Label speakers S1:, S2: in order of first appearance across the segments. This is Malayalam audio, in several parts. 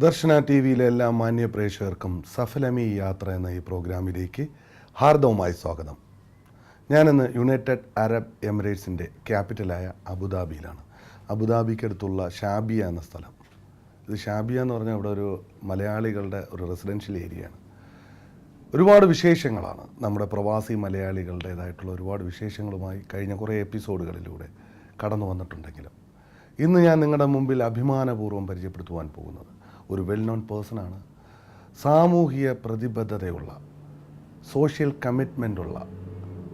S1: ദർശന ടി വിയിലെ എല്ലാ മാന്യ പ്രേക്ഷകർക്കും സഫലമി യാത്ര എന്ന ഈ പ്രോഗ്രാമിലേക്ക് ഹാർദവമായി സ്വാഗതം. ഞാനിന്ന് യുണൈറ്റഡ് അറബ് എമിറേറ്റ്സിൻ്റെ ക്യാപിറ്റലായ അബുദാബിയിലാണ്. അബുദാബിക്കടുത്തുള്ള ഷാബിയ എന്ന സ്ഥലം. ഇത് ഷാബിയ എന്ന് പറഞ്ഞാൽ ഇവിടെ ഒരു മലയാളികളുടെ ഒരു റെസിഡൻഷ്യൽ ഏരിയയാണ്. ഒരുപാട് വിശേഷങ്ങളാണ് നമ്മുടെ പ്രവാസി മലയാളികളുടേതായിട്ടുള്ള ഒരുപാട് വിശേഷങ്ങളുമായി കഴിഞ്ഞ കുറേ എപ്പിസോഡുകളിലൂടെ കടന്നു വന്നിട്ടുണ്ടെങ്കിലും ഇന്ന് ഞാൻ നിങ്ങളുടെ മുമ്പിൽ അഭിമാനപൂർവ്വം പരിചയപ്പെടുത്തുവാൻ പോകുന്നത് ഒരു വെൽ നോൺ പേഴ്സണാണ്. സാമൂഹിക പ്രതിബദ്ധതയുള്ള, സോഷ്യൽ കമ്മിറ്റ്മെൻ്റുള്ള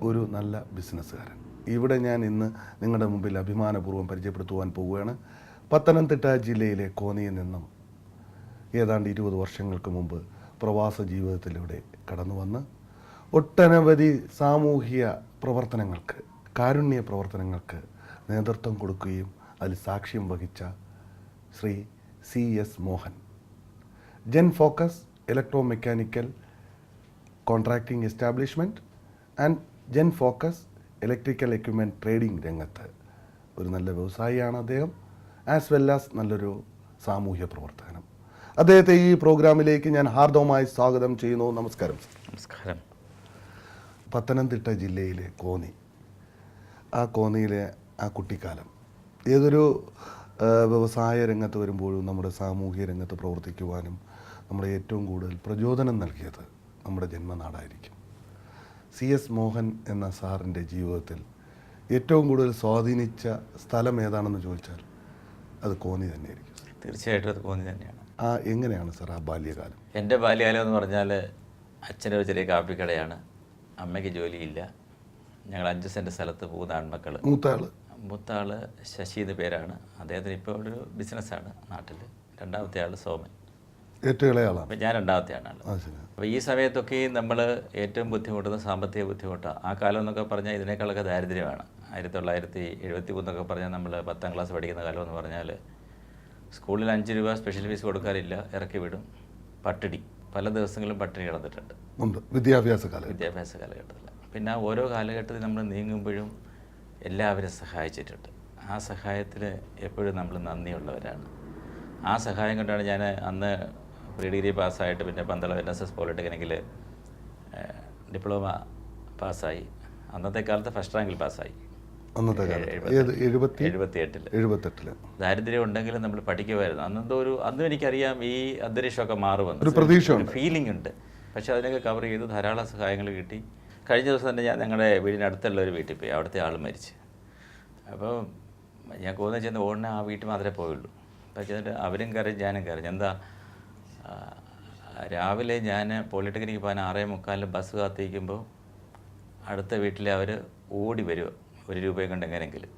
S1: ഒരു നല്ല ബിസിനസ്സുകാരൻ. ഇവിടെ ഞാൻ ഇന്ന് നിങ്ങളുടെ മുമ്പിൽ അഭിമാനപൂർവ്വം പരിചയപ്പെടുത്തുവാൻ പോവുകയാണ്. പത്തനംതിട്ട ജില്ലയിലെ കോന്നിയിൽ നിന്നും ഏതാണ്ട് 20 വർഷങ്ങൾക്ക് മുമ്പ് പ്രവാസ ജീവിതത്തിലൂടെ കടന്നു വന്ന് ഒട്ടനവധി സാമൂഹിക പ്രവർത്തനങ്ങൾക്ക്, കാരുണ്യ പ്രവർത്തനങ്ങൾക്ക് നേതൃത്വം കൊടുക്കുകയും അതിൽ സാക്ഷ്യം വഹിച്ച Shri CS Mohan. Gen Focus electro mechanical contracting establishment and Gen Focus electrical equipment trading രംഗത്ത് ഒരു നല്ല വ്യവസായിയാണ് അദ്ദേഹം, ആസ് വെൽ ആസ് നല്ലൊരു സാമൂഹ്യ പ്രവർത്തനം. അദ്ദേഹത്തെ ഈ പ്രോഗ്രാമിലേക്ക് ഞാൻ ഹാർദവമായി സ്വാഗതം ചെയ്യുന്നു. നമസ്കാരം.
S2: നമസ്കാരം.
S1: പത്തനംതിട്ട ജില്ലയിലെ കോന്നി, ആ കോന്നിയിലെ ആ കുട്ടിക്കാലം, ഏതൊരു വ്യവസായ രംഗത്ത് വരുമ്പോഴും നമ്മുടെ സാമൂഹിക രംഗത്ത് പ്രവർത്തിക്കുവാനും നമ്മളെ ഏറ്റവും കൂടുതൽ പ്രചോദനം നൽകിയത് നമ്മുടെ ജന്മനാടായിരിക്കും. CS മോഹൻ എന്ന സാറിൻ്റെ ജീവിതത്തിൽ ഏറ്റവും കൂടുതൽ സ്വാധീനിച്ച സ്ഥലം ഏതാണെന്ന് ചോദിച്ചാൽ അത് കോന്നി തന്നെയായിരിക്കും.
S2: തീർച്ചയായിട്ടും അത് കോന്നി തന്നെയാണ്.
S1: എങ്ങനെയാണ് സാർ ആ ബാല്യകാലം?
S2: എൻ്റെ ബാല്യകാലം എന്ന് പറഞ്ഞാൽ അച്ഛൻ്റെ ഒരു ചെറിയ കാപ്പിക്കടയാണ്, അമ്മയ്ക്ക് ജോലിയില്ല. ഞങ്ങൾ 5 സെൻറ്റ് സ്ഥലത്ത് 3 ആൺമക്കൾ. മൂത്ത ആൾ ശശി എന്ന് പേരാണ്. അദ്ദേഹത്തിന് ഇപ്പോൾ ഒരു ബിസിനസ്സാണ് നാട്ടിൽ. രണ്ടാമത്തെ ആൾ സോമൻ.
S1: ഏറ്റവും ഇളയാളാണ്.
S2: അപ്പം ഞാൻ രണ്ടാമത്തെയാണ് ആൾ. അപ്പോൾ ഈ സമയത്തൊക്കെ നമ്മൾ ഏറ്റവും ബുദ്ധിമുട്ടുന്ന സാമ്പത്തിക ബുദ്ധിമുട്ടാണ്. ആ കാലം എന്നൊക്കെ പറഞ്ഞാൽ ഇതിനേക്കാളൊക്കെ ദാരിദ്ര്യമാണ്. 1973 എന്നൊക്കെ പറഞ്ഞാൽ നമ്മൾ 10ാം ക്ലാസ് പഠിക്കുന്ന കാലം എന്ന് പറഞ്ഞാൽ സ്കൂളിൽ 5 രൂപ സ്പെഷ്യൽ ഫീസ് കൊടുക്കാറില്ല, ഇറക്കി വിടും. പട്ടിണി, പല ദിവസങ്ങളും പട്ടിണി കിടന്നിട്ടുണ്ട്
S1: വിദ്യാഭ്യാസ
S2: കാലഘട്ടത്തിൽ. പിന്നെ ഓരോ കാലഘട്ടത്തിൽ നമ്മൾ നീങ്ങുമ്പോഴും എല്ലാവരും സഹായിച്ചിട്ടുണ്ട്. ആ സഹായത്തിൽ എപ്പോഴും നമ്മൾ നന്ദിയുള്ളവരാണ്. ആ സഹായം കൊണ്ടാണ് ഞാൻ അന്ന് പ്രീ ഡിഗ്രി പാസ്സായിട്ട് പിന്നെ പന്തളം NSS പോളിടെക്നിക്കിൽ ഡിപ്ലോമ പാസ്സായി. അന്നത്തെ കാലത്ത് ഫസ്റ്റ് റാങ്കിൽ പാസ്സായി.
S1: 78
S2: ദാരിദ്ര്യം ഉണ്ടെങ്കിലും നമ്മൾ പഠിക്കുമായിരുന്നു. അന്നും എനിക്കറിയാം ഈ അന്തരീക്ഷമൊക്കെ മാറുമെന്ന് ഫീലിംഗ് ഉണ്ട്. പക്ഷെ അതിനൊക്കെ കവർ ചെയ്ത് ധാരാളം സഹായങ്ങൾ കിട്ടി. കഴിഞ്ഞ ദിവസം തന്നെ ഞാൻ ഞങ്ങളുടെ വീടിനടുത്തുള്ള ഒരു വീട്ടിൽ പോയി. അവിടുത്തെ ആൾ മരിച്ച്. അപ്പോൾ ഞാൻ കോന്നി ചെന്ന് ഓടിനെ ആ വീട്ടിൽ മാത്രമേ പോയുള്ളൂ. അപ്പോൾ ചെന്നിട്ട് അവരും കരഞ്ഞ് ഞാനും കരഞ്ഞ്. എന്താ, രാവിലെ ഞാൻ പോളിടെക്നിക്ക് പോകാൻ 6:45 ബസ് കാത്തിരിക്കുമ്പോൾ അടുത്ത വീട്ടിലെ അവർ ഓടി വരുമോ 1 രൂപയും കൊണ്ട് എങ്ങനെയെങ്കിലും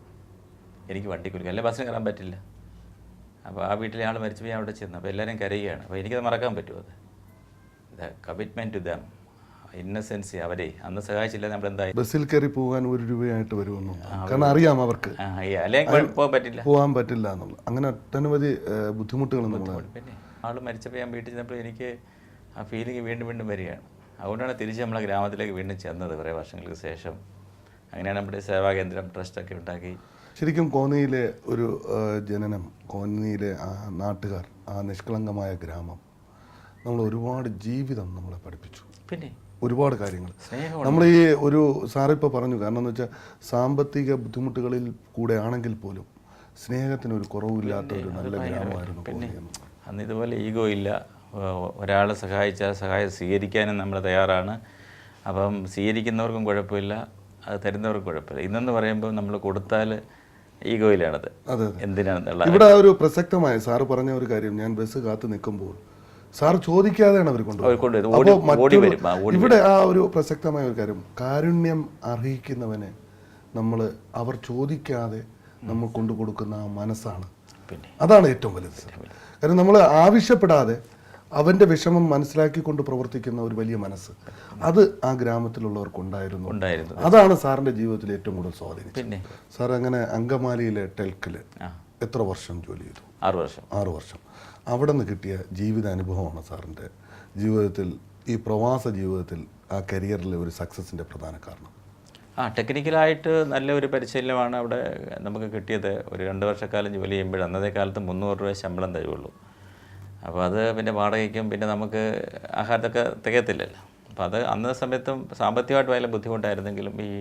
S2: എനിക്ക് വണ്ടി കൊടുക്കുക, അല്ലെ ബസ്സിന് കയറാൻ പറ്റില്ല. അപ്പോൾ ആ വീട്ടിലെ ആൾ മരിച്ചു പോയി അവിടെ ചെന്ന്. അപ്പോൾ എല്ലാവരും കരയുകയാണ്. അപ്പോൾ എനിക്കത് മറക്കാൻ പറ്റുമോ? അത് കമ്മിറ്റ്മെൻറ്റ് ടു ദം, ഇന്നസെൻസ്. അവരെ അന്ന് സഹായിച്ചില്ല നമ്മൾ എന്തായി
S1: ബസ്സിൽ കയറി പോകാൻ 1 രൂപയായിട്ട് വരുമെന്നു, കാരണം അറിയാം അവർക്ക് പോകാൻ പറ്റില്ല എന്നുള്ള അങ്ങനെ ഒട്ടനവധി ബുദ്ധിമുട്ടുകളൊന്നും.
S2: പിന്നെ ആൾ മരിച്ചപ്പോൾ ഞാൻ വീട്ടിൽ ചെന്നപ്പോൾ എനിക്ക് ആ ഫീലിംഗ് വീണ്ടും വീണ്ടും വരികയാണ്. അതുകൊണ്ടാണ് തിരിച്ച് നമ്മളെ ഗ്രാമത്തിലേക്ക് വീണ്ടും ചെന്നത് കുറേ വർഷങ്ങൾക്ക് ശേഷം. അങ്ങനെയാണ് നമ്മുടെ സേവാകേന്ദ്രം ട്രസ്റ്റൊക്കെ ഉണ്ടാക്കി.
S1: ശരിക്കും കോന്നിയിലെ ഒരു ജനനം, കോന്നിയിലെ ആ നാട്ടുകാർ, ആ നിഷ്കളങ്കമായ ഗ്രാമം നമ്മൾ ഒരുപാട് ജീവിതം നമ്മളെ പഠിപ്പിച്ചു.
S2: പിന്നെ
S1: ഒരുപാട് കാര്യങ്ങൾ നമ്മൾ ഈ ഒരു സാറിപ്പോൾ പറഞ്ഞു. കാരണം എന്ന് വെച്ചാൽ സാമ്പത്തിക ബുദ്ധിമുട്ടുകളിൽ കൂടെ ആണെങ്കിൽ പോലും സ്നേഹത്തിന് ഒരു കുറവില്ലാത്ത ഒരു നല്ല ഗ്രാമമായിരുന്നു.
S2: പിന്നെ അന്ന് ഇതുപോലെ ഈഗോ ഇല്ല. ഒരാളെ സഹായിച്ചാൽ സഹായം സ്വീകരിക്കാനും നമ്മൾ തയ്യാറാണ്. അപ്പം സ്വീകരിക്കുന്നവർക്കും കുഴപ്പമില്ല, അത് തരുന്നവർക്കും കുഴപ്പമില്ല. ഇന്നെന്ന് പറയുമ്പോൾ നമ്മൾ കൊടുത്താൽ ഈഗോയിലാണത്. എന്തിനാണെന്നുള്ള
S1: ഇവിടെ ഒരു പ്രസക്തമായ സാറ് പറഞ്ഞ ഒരു കാര്യം, ഞാൻ ബസ് കാത്ത് നിൽക്കുമ്പോൾ സാർ ചോദിക്കാതെയാണ് അവർ കൊണ്ടുപോകുന്നത്. ഇവിടെ ആ ഒരു പ്രസക്തമായ ഒരു കാര്യം, കാരുണ്യം അർഹിക്കുന്നവനെ നമ്മൾ അവർ ചോദിക്കാതെ നമ്മൾ കൊണ്ടു കൊടുക്കുന്ന ആ മനസ്സാണ്. അതാണ് ഏറ്റവും വലുത്. കാരണം നമ്മൾ ആവശ്യപ്പെടാതെ അവൻ്റെ വിഷമം മനസ്സിലാക്കിക്കൊണ്ട് പ്രവർത്തിക്കുന്ന ഒരു വലിയ മനസ്സ്, അത് ആ ഗ്രാമത്തിലുള്ളവർക്കുണ്ടായിരുന്നു. അതാണ് സാറിൻ്റെ ജീവിതത്തിൽ ഏറ്റവും കൂടുതൽ സ്വാധീനം. സാർ അങ്ങനെ അങ്കമാലിയിലെ ടെൽക്കിൽ എത്ര വർഷം ജോലി ചെയ്തു?
S2: 6
S1: വർഷം. അവിടെ നിന്ന് കിട്ടിയ ജീവിത അനുഭവമാണ് സാറിൻ്റെ ജീവിതത്തിൽ, ഈ പ്രവാസ ജീവിതത്തിൽ, ആ കരിയറിലെ ഒരു സക്സസിൻ്റെ പ്രധാന കാരണം.
S2: ടെക്നിക്കലായിട്ട് നല്ലൊരു പരിശീലനമാണ് അവിടെ നമുക്ക് കിട്ടിയത്. ഒരു 2 വർഷക്കാലം ജോലി ചെയ്യുമ്പോൾ അന്നത്തെ കാലത്ത് 300 രൂപ ശമ്പളം തരുള്ളൂ. അപ്പോൾ അത് പിന്നെ വാടകയ്ക്കും പിന്നെ നമുക്ക് ആഹാരത്തൊക്കെ തികയത്തില്ലല്ലോ. അപ്പോൾ അത് അന്ന സമയത്തും സാമ്പത്തികമായിട്ട് ഭയങ്കര ബുദ്ധിമുട്ടായിരുന്നെങ്കിലും ഈ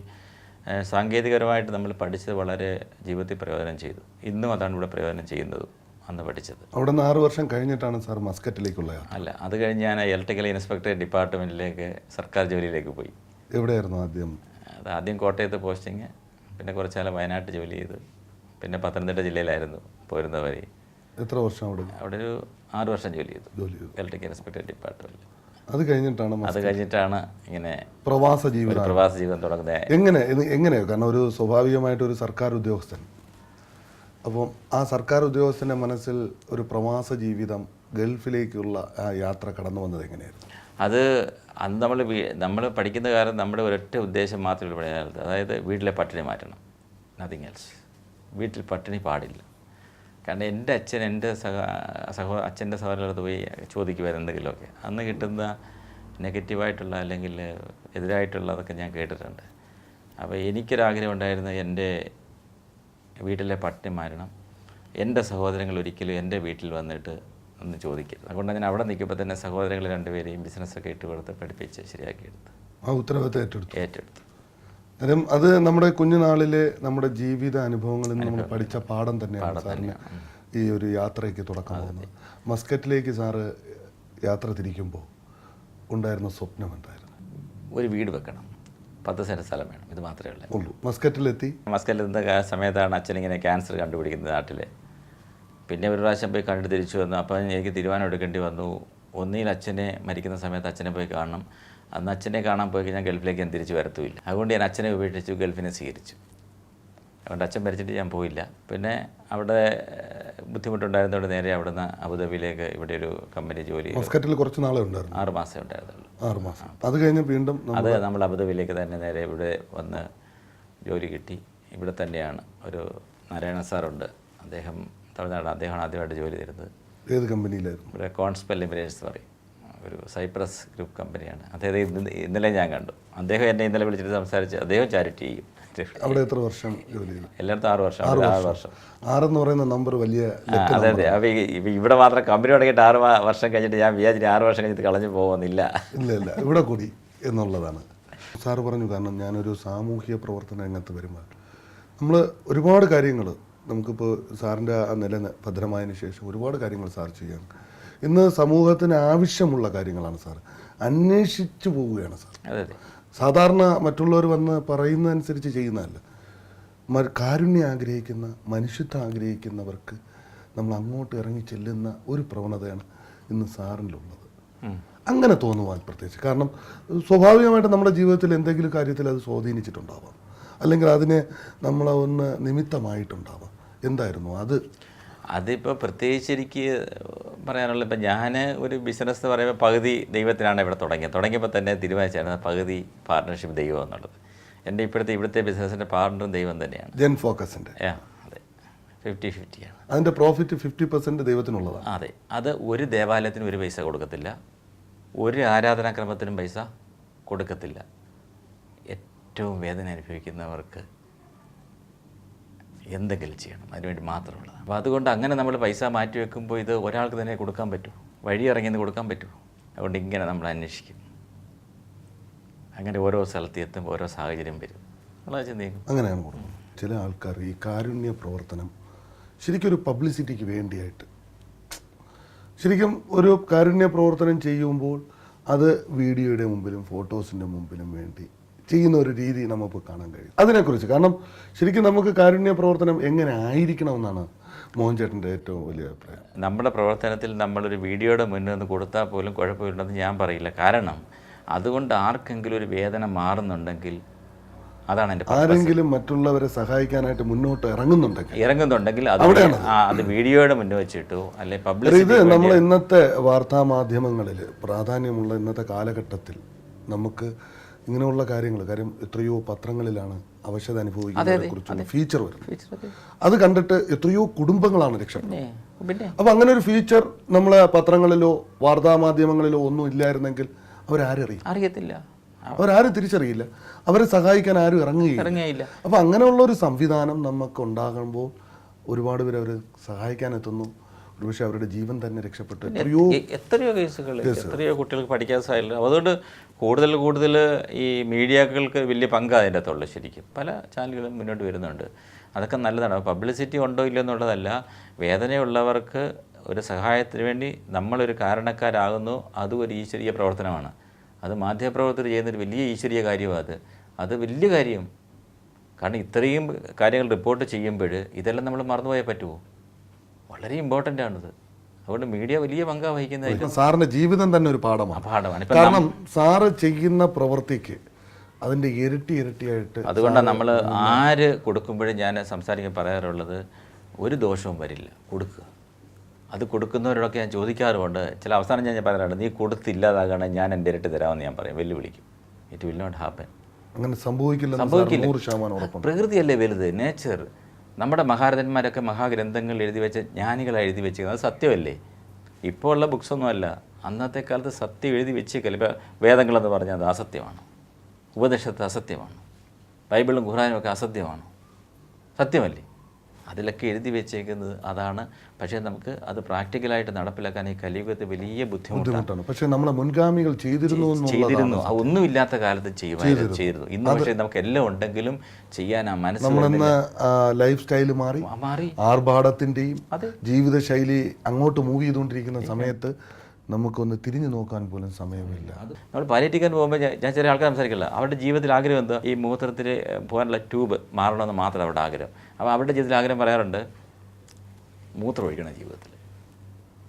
S2: സാങ്കേതികപരമായിട്ട് നമ്മൾ പഠിച്ചത് വളരെ ജീവിതത്തിൽ പ്രയോജനം ചെയ്തു. ഇന്നും അതാണ് ഇവിടെ പ്രയോജനം ചെയ്യുന്നതും അന്ന് പഠിച്ചത്.
S1: അവിടെ നിന്ന് 6 വർഷം കഴിഞ്ഞിട്ടാണ് സാർ മസ്കറ്റിലേക്കുള്ള യാത്ര?
S2: അല്ല, അത് കഴിഞ്ഞ് ഞാൻ ഇലക്ട്രിക്കൽ ഇൻസ്പെക്ടർ ഡിപ്പാർട്ട്മെൻറ്റിലേക്ക് സർക്കാർ ജോലിയിലേക്ക് പോയി.
S1: എവിടെയായിരുന്നു ആദ്യം?
S2: അത് ആദ്യം കോട്ടയത്ത് പോസ്റ്റിങ്, പിന്നെ കുറച്ച് കാലം വയനാട്ടിൽ ജോലി ചെയ്തു, പിന്നെ പത്തനംതിട്ട ജില്ലയിലായിരുന്നു പോരുന്ന വഴി.
S1: എത്ര വർഷം അവിടെ?
S2: അവിടെ ഒരു 6 വർഷം ജോലി ചെയ്തു ഇലക്ട്രിക്കൽ ഇൻസ്പെക്ടർ ഡിപ്പാർട്ട്മെൻറ്റിൽ.
S1: അത് കഴിഞ്ഞിട്ടാണ്
S2: ഇങ്ങനെ
S1: പ്രവാസ ജീവിതം
S2: തുടങ്ങുന്നത്.
S1: എങ്ങനെയോ കാരണം ഒരു സ്വാഭാവികമായിട്ടൊരു സർക്കാർ ഉദ്യോഗസ്ഥൻ, അപ്പം ആ സർക്കാർ ഉദ്യോഗസ്ഥൻ്റെ മനസ്സിൽ ഒരു പ്രവാസ ജീവിതം, ഗൾഫിലേക്കുള്ള ആ യാത്ര കടന്നു വന്നത് എങ്ങനെയായിരുന്നു?
S2: അത് അന്ന് നമ്മൾ പഠിക്കുന്ന കാലം നമ്മുടെ ഒരൊറ്റ ഉദ്ദേശം മാത്രമേ ഉള്ളൂ പഠിക്കുന്ന കാലത്ത്, അതായത് വീട്ടിലെ പട്ടിണി മാറ്റണം, നത്തിങ് എൽസ്. വീട്ടിൽ പട്ടിണി പാടില്ല. കാരണം എൻ്റെ അച്ഛൻ എൻ്റെ അച്ഛൻ്റെ സഹോദരനടുത്ത് പോയി ചോദിക്കുമായിരുന്നു എന്തെങ്കിലുമൊക്കെ. അന്ന് കിട്ടുന്ന നെഗറ്റീവായിട്ടുള്ള അല്ലെങ്കിൽ എതിരായിട്ടുള്ളതൊക്കെ ഞാൻ കേട്ടിട്ടുണ്ട്. അപ്പോൾ എനിക്കൊരാഗ്രഹം ഉണ്ടായിരുന്നു എൻ്റെ വീട്ടിലെ പട്ടിണി മാറണം, എൻ്റെ സഹോദരങ്ങൾ ഒരിക്കലും എൻ്റെ വീട്ടിൽ വന്നിട്ട് ഒന്ന് ചോദിക്കരുത്. അതുകൊണ്ടാണ് ഞാൻ അവിടെ നിൽക്കുമ്പോൾ തന്നെ സഹോദരങ്ങൾ 2 പേരെയും ബിസിനസ്സൊക്കെ ഇട്ട് കൊടുത്ത് പഠിപ്പിച്ച് ശരിയാക്കിയെടുത്ത്
S1: ആ ഉത്തരവാദിത്തം ഏറ്റെടുത്തു. അത് നമ്മുടെ കുഞ്ഞുനാളിലെ നമ്മുടെ ജീവിത അനുഭവങ്ങളിൽ നിന്ന് നമ്മൾ പഠിച്ച പാഠം തന്നെയാണ് സാറിന് ഈ ഒരു യാത്രയ്ക്ക് തുടക്കം പോകുന്നത്. മസ്കറ്റിലേക്ക് സാറ് യാത്ര തിരിക്കുമ്പോൾ ഉണ്ടായിരുന്ന സ്വപ്നം എന്തായിരുന്നു?
S2: ഒരു വീട് വെക്കണം, 10 സെൻറ്റ് സ്ഥലം വേണം, ഇത് മാത്രമേ ഉള്ളൂ.
S1: മസ്കറ്റിലെത്തുന്ന
S2: സമയത്താണ് അച്ഛനിങ്ങനെ ക്യാൻസർ കണ്ടുപിടിക്കുന്നത് നാട്ടിൽ. പിന്നെ ഒരു പ്രാവശ്യം പോയി കണ്ടിട്ട് തിരിച്ചു വന്നു. അപ്പം എനിക്ക് തീരുമാനം എടുക്കേണ്ടി വന്നു, ഒന്നിൽ അച്ഛനെ മരിക്കുന്ന സമയത്ത് അച്ഛനെ പോയി കാണണം. അന്ന് അച്ഛനെ കാണാൻ പോയി കഴിഞ്ഞാൽ ഗൾഫിലേക്ക് ഞാൻ തിരിച്ചു വരത്തുമില്ല. അതുകൊണ്ട് ഞാൻ അച്ഛനെ ഉപേക്ഷിച്ചു, ഗൾഫിനെ സ്വീകരിച്ചു. അതുകൊണ്ട് അച്ഛൻ മരിച്ചിട്ട് ഞാൻ പോയില്ല. പിന്നെ അവിടെ ബുദ്ധിമുട്ടുണ്ടായിരുന്നതുകൊണ്ട് നേരെ അവിടെ നിന്ന് അബുദാബിയിലേക്ക് ഇവിടെ ഒരു കമ്പനി ജോലി.
S1: മസ്കറ്റിൽ കുറച്ച് നാളെ ഉണ്ടായിരുന്നു?
S2: 6 മാസമേ ഉണ്ടായിരുന്നുള്ളൂ.
S1: 6 മാസം. അത് കഴിഞ്ഞ് വീണ്ടും
S2: നമ്മൾ അബുദാബിയിലേക്ക് തന്നെ നേരെ ഇവിടെ വന്ന് ജോലി കിട്ടി. ഇവിടെ തന്നെയാണ് ഒരു നാരായണ സാറുണ്ട്, അദ്ദേഹം തമിഴ്നാട്, അദ്ദേഹമാണ് ആദ്യമായിട്ട് ജോലി തരുന്നത്.
S1: ഏത് കമ്പനിയിലായിരുന്നു?
S2: ഇവിടെ കോൺസ്പെൽ ലിമിറ്റേഴ്സ് പറയും, ഒരു സൈപ്രസ് ഗ്രൂപ്പ് കമ്പനിയാണ്. അദ്ദേഹത്തെ ഇന്നലെ ഞാൻ കണ്ടു. അദ്ദേഹം എന്നെ ഇന്നലെ വിളിച്ചിട്ട് സംസാരിച്ച്, അദ്ദേഹം ചാരിറ്റി ചെയ്യും.
S1: അവിടെ എത്ര വർഷം ജോലി ചെയ്തു?
S2: എല്ലായിടത്തും 6 വർഷം. 6 വർഷം.
S1: 6 എന്ന് പറയുന്ന നമ്പർ വലിയ.
S2: അതെ അതെ. അപ്പോൾ ഇവിടെ മാത്രം കമ്പനി തുടങ്ങിയിട്ട് 6 വർഷം കഴിഞ്ഞിട്ട് ഞാൻ വിചാരിച്ചിട്ട് 6 വർഷം കഴിഞ്ഞിട്ട് കളഞ്ഞു പോകുന്നില്ല.
S1: ഇല്ല, ഇവിടെ കൂടി എന്നുള്ളതാണ്. സാറ് പറഞ്ഞു, കാരണം ഞാനൊരു സാമൂഹിക പ്രവർത്തന രംഗത്ത് വരുമ്പോൾ നമ്മൾ ഒരുപാട് കാര്യങ്ങൾ, നമുക്കിപ്പോൾ സാറിൻ്റെ ആ നില ഭദ്രമായതിനു ശേഷം ഒരുപാട് കാര്യങ്ങൾ സാർ ചെയ്യാൻ, ഇന്ന് സമൂഹത്തിന് ആവശ്യമുള്ള കാര്യങ്ങളാണ് സാർ അന്വേഷിച്ചു പോവുകയാണ് സാർ. സാധാരണ മറ്റുള്ളവർ വന്ന് പറയുന്നതനുസരിച്ച് ചെയ്യുന്നതല്ല. കാരുണ്യം ആഗ്രഹിക്കുന്ന, മനുഷ്യത്വം ആഗ്രഹിക്കുന്നവർക്ക് നമ്മൾ അങ്ങോട്ട് ഇറങ്ങി ചെല്ലുന്ന ഒരു പ്രവണതയാണ് ഇന്ന് സാറിനുള്ളത്. അങ്ങനെ തോന്നുവാൻ പ്രത്യേകിച്ച് കാരണം സ്വാഭാവികമായിട്ട് നമ്മുടെ ജീവിതത്തിൽ എന്തെങ്കിലും കാര്യത്തിൽ അത് സ്വാധീനിച്ചിട്ടുണ്ടാവാം, അല്ലെങ്കിൽ അതിന് നമ്മളൊന്ന് നിമിത്തമായിട്ടുണ്ടാവാം. എന്തായിരുന്നു അത്?
S2: അതിപ്പോൾ പ്രത്യേകിച്ച് എനിക്ക് പറയാനുള്ള, ഇപ്പം ഞാൻ ഒരു ബിസിനസ് എന്ന് പറയുമ്പോൾ പകുതി ദൈവത്തിനാണ് ഇവിടെ തുടങ്ങിയപ്പോൾ തന്നെ തീരുമാനിച്ചായിരുന്നു പകുതി പാർട്ട്ണർഷിപ്പ് ദൈവം എന്നുള്ളത്. എൻ്റെ ഇവിടുത്തെ ബിസിനസ്സിൻ്റെ പാർട്ണറും ദൈവം തന്നെയാണ്.
S1: ജെൻ ഫോക്കസിൻ്റെ
S2: അതെ, 50-50 ആണ്.
S1: അതിൻ്റെ പ്രോഫിറ്റ് 50% ദൈവത്തിനുള്ളതാണ്.
S2: അതെ, അത് ഒരു ദേവാലയത്തിനും ഒരു പൈസ കൊടുക്കത്തില്ല, ഒരു ആരാധനാക്രമത്തിനും പൈസ കൊടുക്കത്തില്ല. ഏറ്റവും വേദന അനുഭവിക്കുന്നവർക്ക് എന്തെങ്കിലും ചെയ്യണം, അതിനുവേണ്ടി മാത്രമുള്ളത്. അപ്പോൾ അതുകൊണ്ട് അങ്ങനെ നമ്മൾ പൈസ മാറ്റി വെക്കുമ്പോൾ ഇത് ഒരാൾക്ക് തന്നെ കൊടുക്കാൻ പറ്റൂ, വഴി ഇറങ്ങിയെന്ന് കൊടുക്കാൻ പറ്റൂ. അതുകൊണ്ട് ഇങ്ങനെ നമ്മൾ അന്വേഷിക്കും. അങ്ങനെ ഓരോ സ്ഥലത്ത് എത്തുമ്പോൾ ഓരോ സാഹചര്യം വരും, നമ്മളത് ചിന്തിക്കും.
S1: അങ്ങനെയാണ് കൊടുക്കുന്നത്. ചില ആൾക്കാർ ഈ കാരുണ്യ പ്രവർത്തനം ശരിക്കും ഒരു പബ്ലിസിറ്റിക്ക് വേണ്ടിയായിട്ട്, ശരിക്കും ഒരു കാരുണ്യ പ്രവർത്തനം ചെയ്യുമ്പോൾ അത് വീഡിയോയുടെ മുമ്പിലും ഫോട്ടോസിൻ്റെ മുമ്പിലും വേണ്ടി ചെയ്യുന്ന ഒരു രീതി നമുക്ക് കാണാൻ കഴിയും. അതിനെക്കുറിച്ച് കാരണം ശരിക്കും നമുക്ക് കാരുണ്യ പ്രവർത്തനം എങ്ങനെ ആയിരിക്കണമെന്നാണ് മോഹൻ ചേട്ടൻ്റെ ഏറ്റവും വലിയ അഭിപ്രായം.
S2: നമ്മുടെ പ്രവർത്തനത്തിൽ നമ്മളൊരു വീഡിയോയുടെ മുന്നിൽ നിന്ന് കൊടുത്താൽ പോലും കുഴപ്പമില്ലെന്ന് ഞാൻ പറയില്ല. കാരണം അതുകൊണ്ട് ആർക്കെങ്കിലും ഒരു വേദന മാറുന്നുണ്ടെങ്കിൽ അതാണ് എൻ്റെ.
S1: ആരെങ്കിലും മറ്റുള്ളവരെ സഹായിക്കാനായിട്ട് മുന്നോട്ട് ഇറങ്ങുന്നുണ്ടെങ്കിൽ
S2: അത് വീഡിയോയുടെ മുന്നിൽ വെച്ചിട്ടോ അല്ലെ പബ്ലിക്.
S1: ഇത് നമ്മൾ ഇന്നത്തെ വാർത്താ മാധ്യമങ്ങളിൽ പ്രാധാന്യമുള്ള ഇന്നത്തെ കാലഘട്ടത്തിൽ നമുക്ക് ഇങ്ങനെയുള്ള കാര്യം എത്രയോ പത്രങ്ങളിലാണ് അവശത അനുഭവിക്കുന്നതിനെ കുറിച്ചുള്ള ഫീച്ചർ വരുന്നത്. അത് കണ്ടിട്ട് എത്രയോ കുടുംബങ്ങളാണ് രക്ഷപ്പെടുന്നത്. അപ്പൊ അങ്ങനെ ഒരു ഫീച്ചർ നമ്മളെ പത്രങ്ങളിലോ വാർത്താ മാധ്യമങ്ങളിലോ ഒന്നും ഇല്ലായിരുന്നെങ്കിൽ
S2: അറിയത്തില്ല,
S1: അവരാരും തിരിച്ചറിയില്ല, അവരെ സഹായിക്കാൻ ആരും ഇറങ്ങുകയില്ല. അപ്പൊ അങ്ങനെയുള്ള ഒരു സംവിധാനം നമുക്ക് ഉണ്ടാകുമ്പോൾ ഒരുപാട് പേര് അവർ സഹായിക്കാൻ എത്തുന്നു, ഒരുപക്ഷെ അവരുടെ ജീവൻ തന്നെ രക്ഷപ്പെട്ടു.
S2: എത്രയോ കേസുകൾ, എത്രയോ കുട്ടികൾക്ക് പഠിക്കാൻ സാധില്ല. അതുകൊണ്ട് കൂടുതൽ ഈ മീഡിയകൾക്ക് വലിയ പങ്ക് അതിൻ്റെ അകത്തുള്ളൂ. ശരിക്കും പല ചാനലുകളും മുന്നോട്ട് വരുന്നുണ്ട്. അതൊക്കെ നല്ലതാണ്. പബ്ലിസിറ്റി ഉണ്ടോ ഇല്ലയോ എന്നുള്ളതല്ല, വേദനയുള്ളവർക്ക് ഒരു സഹായത്തിന് വേണ്ടി നമ്മളൊരു കാരണക്കാരാകുന്നു. അതും ഒരു ഈശ്വരീയ പ്രവർത്തനമാണ്. അത് മാധ്യമപ്രവർത്തകർ ചെയ്യുന്നൊരു വലിയ ഈശ്വരീയ കാര്യമാണ്. അത് വലിയ കാര്യം. കാരണം ഇത്രയും കാര്യങ്ങൾ റിപ്പോർട്ട് ചെയ്യുമ്പോൾ ഇതെല്ലാം നമ്മൾ മറന്നുപോയാൽ പറ്റുമോ? വളരെ ഇമ്പോർട്ടൻ്റ് ആണിത്. അതുകൊണ്ട് മീഡിയ വലിയ പങ്കാണ് വഹിക്കുന്നത്.
S1: സാറിൻ്റെ ജീവിതം തന്നെ ഒരു പാഠമാണ്. കാരണം സാറ് ചെയ്യുന്ന പ്രവൃത്തിക്ക് അതിൻ്റെ ഇരട്ടിയായിട്ട്.
S2: അതുകൊണ്ടാണ് നമ്മൾ ആര് കൊടുക്കുമ്പോഴും ഞാൻ സംസാരിക്കാൻ പറയാറുള്ളത്, ഒരു ദോഷവും വരില്ല, കൊടുക്കുക. അത് കൊടുക്കുന്നവരോടൊക്കെ ഞാൻ ചോദിക്കാറുമുണ്ട്. ചില അവസാനം ഞാൻ പറയാറുണ്ട്, നീ കൊടുത്തില്ലാതാകണം, ഞാൻ എൻ്റെ ഇരട്ടി തരാമെന്ന് ഞാൻ പറയും, വെല്ലുവിളിക്കും. It will not happen.
S1: അങ്ങനെ സംഭവിക്കില്ല.
S2: പ്രകൃതിയല്ലേ വലുത്, നേച്ചർ. നമ്മുടെ മഹാരഥന്മാരൊക്കെ മഹാഗ്രന്ഥങ്ങൾ എഴുതി വെച്ച ജ്ഞാനികളാണ് എഴുതി വെച്ചിരിക്കുന്നത്. അത് സത്യമല്ലേ? ഇപ്പോൾ ഉള്ള ബുക്സൊന്നുമല്ല, അന്നത്തെ കാലത്ത് സത്യം എഴുതി വെച്ചേക്കല്ല. ഇപ്പോൾ വേദങ്ങളെന്ന് പറഞ്ഞാൽ അത് അസത്യമാണ്, ഉപനിഷത്ത് അസത്യമാണ്, ബൈബിളും ഖുറാനും ഒക്കെ അസത്യമാണ്. സത്യമല്ലേ? അതിലൊക്കെ എഴുതി വെച്ചേക്കുന്നത് അതാണ്. പക്ഷേ നമുക്ക് അത് പ്രാക്ടിക്കലായിട്ട് നടപ്പിലാക്കാൻ ഈ കലിയുഗത്തിൽ വലിയ ബുദ്ധിമുട്ടാണ്.
S1: പക്ഷേ നമ്മളെ മുൻഗാമികൾ ചെയ്തിരുന്നു.
S2: ഒന്നുമില്ലാത്ത കാലത്ത് ചെയ്തിരുന്നു. ഇന്ന് പക്ഷേ നമുക്ക് എല്ലാം ഉണ്ടെങ്കിലും ചെയ്യാൻ ആ
S1: മനസ്സിൽ ലൈഫ് സ്റ്റൈൽ മാറി, ആർഭാടത്തിൻ്റെയും ജീവിതശൈലി അങ്ങോട്ട് മൂവ് ചെയ്തുകൊണ്ടിരിക്കുന്ന സമയത്ത് നമുക്കൊന്ന് തിരിഞ്ഞു നോക്കാൻ പോലും സമയമില്ല.
S2: നമ്മൾ പാലിയേറ്റീവ് പോകുമ്പോൾ ഞാൻ ചെറിയ ആൾക്കാർ സംസാരിക്കില്ല. അവരുടെ ജീവിതത്തിൽ ആഗ്രഹം എന്താ? ഈ മൂത്രത്തിൽ പോകാനുള്ള ട്യൂബ് മാറണമെന്ന് മാത്രം അവരുടെ ആഗ്രഹം. അപ്പോൾ അവരുടെ ജീവിതത്തിൽ ആഗ്രഹം പറയാറുണ്ട്, മൂത്രം ഒഴിക്കണം ജീവിതത്തിൽ.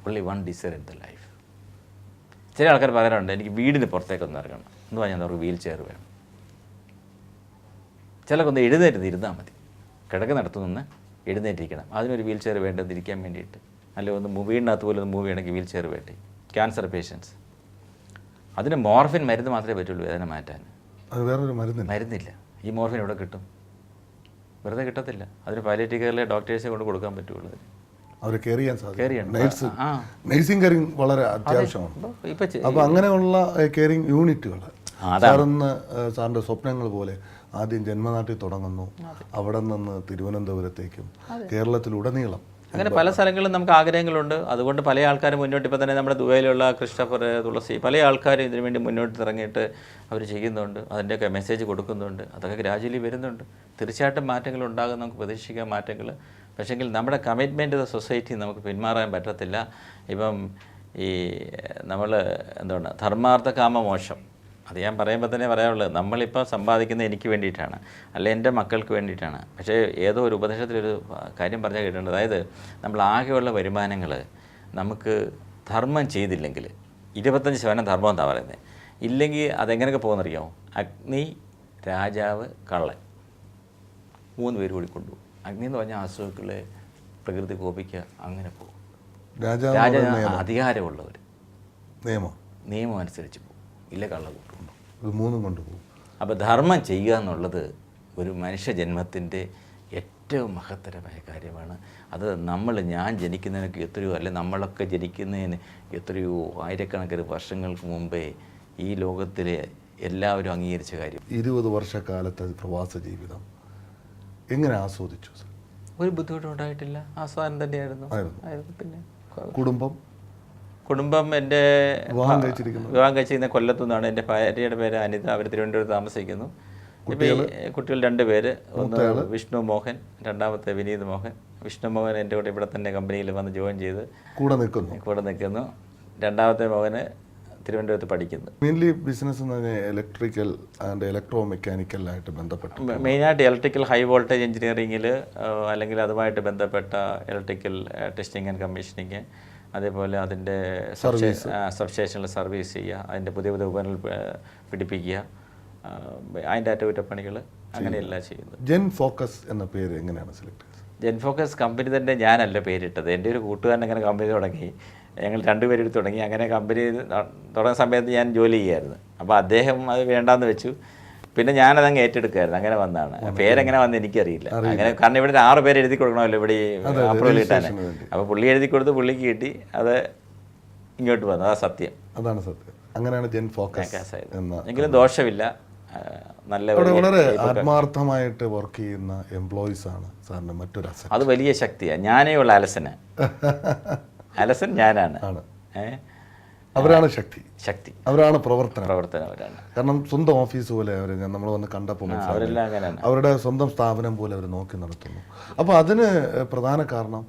S2: only one desire in the life. ചില ആൾക്കാർ പറയാറുണ്ട്, എനിക്ക് വീടിന് പുറത്തേക്കൊന്ന് ഇറങ്ങണം എന്ന് പറഞ്ഞാൽ അവർക്ക് വീൽ ചെയർ വേണം. ചിലക്കൊന്ന് എഴുന്നേറ്റിരുന്നാൽ മതി, കിടക്കുന്നിടത്തു നിന്ന് എഴുന്നേറ്റിരിക്കണം. അതിനൊരു വീൽ ചെയർ വേണ്ടതിരിക്കാൻ വേണ്ടിയിട്ട്. അല്ലെങ്കിൽ ഒന്ന് വീടിനകത്ത് പോലും ഒന്ന് മൂവ് ചെയ്യണമെങ്കിൽ വീൽ ചെയർ വേണ്ടേ. ക്യാൻസർ പേഷ്യൻസ്, അതിന് മോർഫിൻ മരുന്ന് മാത്രമേ പറ്റുള്ളൂ വേദന മാറ്റാൻ.
S1: അത് വേറൊരു
S2: മരുന്നില്ല. ഈ മോർഫിൻ എവിടെ കിട്ടും? വെറുതെ കിട്ടത്തില്ല. അതിന് പാലിയേറ്റീവ് കെയറിലെ ഡോക്ടേഴ്സെ കൊണ്ട് കൊടുക്കാൻ പറ്റുള്ളൂ.
S1: അവരെ കെയർ ചെയ്യാൻ സാധിക്കും. നഴ്സിംഗ് കെയറിങ് വളരെ അത്യാവശ്യമാണ്. അപ്പോൾ അങ്ങനെയുള്ള കെയറിങ് യൂണിറ്റുകൾ സാറിൻ്റെ സ്വപ്നങ്ങൾ പോലെ ആദ്യം ജന്മനാട്ടിൽ തുടങ്ങുന്നു, അവിടെ നിന്ന് തിരുവനന്തപുരത്തേക്കും കേരളത്തിലുടനീളം
S2: അങ്ങനെ പല സ്ഥലങ്ങളിലും നമുക്ക് ആഗ്രഹങ്ങളുണ്ട്. അതുകൊണ്ട് പല ആൾക്കാരും മുന്നോട്ട്, ഇപ്പോൾ തന്നെ നമ്മുടെ ദുബൈയിലുള്ള ക്രിസ്റ്റഫർ, തുളസി, പല ആൾക്കാരും ഇതിനു വേണ്ടി മുന്നോട്ട് ഇറങ്ങിയിട്ട് അവർ ചെയ്യുന്നുണ്ട്. അതിൻ്റെയൊക്കെ മെസ്സേജ് കൊടുക്കുന്നുണ്ട്. അതൊക്കെ ഗ്രാജുവലി വരുന്നുണ്ട്. തീർച്ചയായിട്ടും മാറ്റങ്ങൾ ഉണ്ടാകും, നമുക്ക് പ്രതീക്ഷിക്കാം മാറ്റങ്ങൾ. പക്ഷേങ്കിൽ നമ്മുടെ കമ്മിറ്റ്മെൻറ്റ് ദ സൊസൈറ്റി നമുക്ക് പിന്മാറാൻ പറ്റത്തില്ല. ഇപ്പം ഈ നമ്മൾ എന്താണ് ധർമാർത്ഥ കാമ മോശം, അത് ഞാൻ പറയുമ്പോൾ തന്നെ പറയാനുള്ളത്, നമ്മളിപ്പോൾ സമ്പാദിക്കുന്നത് എനിക്ക് വേണ്ടിയിട്ടാണ്, അല്ലെ എൻ്റെ മക്കൾക്ക് വേണ്ടിയിട്ടാണ്. പക്ഷേ ഏതോ ഒരു ഉപദേശത്തിലൊരു കാര്യം പറഞ്ഞാൽ കേട്ടിട്ടുണ്ട്. അതായത് നമ്മൾ ആകെയുള്ള വരുമാനങ്ങൾ നമുക്ക് ധർമ്മം ചെയ്തില്ലെങ്കിൽ 25% ധർമ്മം എന്നാണ് പറയുന്നത്. ഇല്ലെങ്കിൽ അതെങ്ങനെയൊക്കെ പോകുന്നറിയാമോ? അഗ്നി, രാജാവ്, കള്ളൻ, 3 പേര് കൂടി കൊണ്ടുപോകും. അഗ്നി എന്ന് പറഞ്ഞാൽ അസുഖങ്ങളെ പ്രകൃതി കോപിക്കുക, അങ്ങനെ പോകും. രാജാവ് അധികാരമുള്ളവർ നിയമം അനുസരിച്ച് പോകും, ഇല്ല കള്ള കൂട്ടും,
S1: 3 കൊണ്ടുപോകും.
S2: അപ്പോൾ ധർമ്മം ചെയ്യുക എന്നുള്ളത് ഒരു മനുഷ്യജന്മത്തിൻ്റെ ഏറ്റവും മഹത്തരമായ കാര്യമാണ്. അത് ഞാൻ ജനിക്കുന്നതിനൊക്കെ എത്രയോ, അല്ലെ നമ്മളൊക്കെ ജനിക്കുന്നതിന് എത്രയോ ആയിരക്കണക്കിന് വർഷങ്ങൾക്ക് മുമ്പേ ഈ ലോകത്തിലെ എല്ലാവരും അംഗീകരിച്ച കാര്യം.
S1: 20 വർഷക്കാലത്തെ പ്രവാസ ജീവിതം എങ്ങനെ ആസ്വദിച്ചു?
S2: ഒരു ബുദ്ധിമുട്ടും ഉണ്ടായിട്ടില്ല, ആസ്വാദനം തന്നെയായിരുന്നു. പിന്നെ കുടുംബം എൻ്റെ വിവാഹം കഴിച്ചിരിക്കുന്ന കൊല്ലത്തു നിന്നാണ്. എൻ്റെ ഭാര്യയുടെ പേര് അനിത, അവർ തിരുവനന്തപുരത്ത് താമസിക്കുന്നു. ഇപ്പോൾ ഈ കുട്ടികൾ 2 പേര്, ഒന്ന് വിഷ്ണു മോഹൻ, രണ്ടാമത്തെ വിനീത് മോഹൻ. വിഷ്ണു മോഹൻ എൻ്റെ കൂടെ ഇവിടെ തന്നെ കമ്പനിയിൽ വന്ന് ജോയിൻ ചെയ്ത് കൂടെ നിൽക്കുന്നു. രണ്ടാമത്തെ മോഹന് തിരുവനന്തപുരത്ത് പഠിക്കുന്നു.
S1: Mainly business electrical and electro മെക്കാനിക്കലായിട്ട് ബന്ധപ്പെട്ട്,
S2: മെയിനായിട്ട് ഇലക്ട്രിക്കൽ ഹൈ വോൾട്ടേജ് എഞ്ചിനീയറിങ്ങിൽ, അല്ലെങ്കിൽ അതുമായിട്ട് ബന്ധപ്പെട്ട ഇലക്ട്രിക്കൽ ടെസ്റ്റിംഗ് ആൻഡ് കമ്മീഷനിങ്, അതേപോലെ അതിൻ്റെ സബ്സ്റ്റേഷനിൽ സർവീസ് ചെയ്യുക, അതിൻ്റെ പുതിയ ഉപകരണങ്ങൾ പിടിപ്പിക്കുക, അതിൻ്റെ അറ്റകുറ്റപ്പണികൾ, അങ്ങനെയെല്ലാം ചെയ്യുന്നത്.
S1: ജെൻ ഫോക്കസ് എന്ന പേര് എങ്ങനെയാണ് സെലക്ട് ചെയ്തത്?
S2: ജെൻ ഫോക്കസ് കമ്പനി തന്നെ ഞാനല്ല പേരിട്ടത്. എൻ്റെ ഒരു കൂട്ടുകാരൻ അങ്ങനെ കമ്പനി തുടങ്ങി, ഞങ്ങൾ 2 പേരും തുടങ്ങി. അങ്ങനെ കമ്പനി തുടങ്ങുന്ന സമയത്ത് ഞാൻ ജോലി ചെയ്യുമായിരുന്നു. അപ്പോൾ അദ്ദേഹം അത് വേണ്ടാന്ന് വെച്ചു. പിന്നെ ഞാനതങ്ങ് ഏറ്റെടുക്കുമായിരുന്നു. അങ്ങനെ വന്നതാണ്. പേരെങ്ങനെ വന്ന് എനിക്കറിയില്ല. അങ്ങനെ കാരണം ഇവിടെ 6 പേര് എഴുതി കൊടുക്കണമല്ലോ ഇവിടെ അപ്രൂവൽ കിട്ടാൻ. അപ്പോൾ പുള്ളി എഴുതി കൊടുത്ത് പുള്ളിക്ക് കിട്ടി, അത് ഇങ്ങോട്ട് വന്നു. അതാ സത്യം,
S1: അതാണ് സത്യം. അങ്ങനെയാണ് ജെൻ ഫോക്കസ്.
S2: എങ്കിലും ദോഷമില്ല, നല്ല
S1: വളരെ ആത്മാർത്ഥമായിട്ട് വർക്ക് ചെയ്യുന്ന എംപ്ലോയീസ് ആണ് സാറിൻ്റെ മറ്റൊരു അസറ്റ്.
S2: അത് വലിയ ശക്തിയാണ്. ഞാനേ ഉള്ള അലസന്. അലസൻ ഞാനാണ്.
S1: ആണ്. അവരാണ് ശക്തി,
S2: ശക്തി
S1: അവരാണ് പ്രവർത്തനം
S2: അവരാണ്.
S1: കാരണം സ്വന്തം ഓഫീസ് പോലെ അവർ നമ്മൾ വന്ന് കണ്ടപ്പോൾ
S2: അവരെല്ലാം അങ്ങനെയാണ്.
S1: അവരുടെ സ്വന്തം സ്ഥാപനം പോലെ അവർ നോക്കി നടത്തുന്നു. അപ്പോൾ അതിന് പ്രധാന കാരണം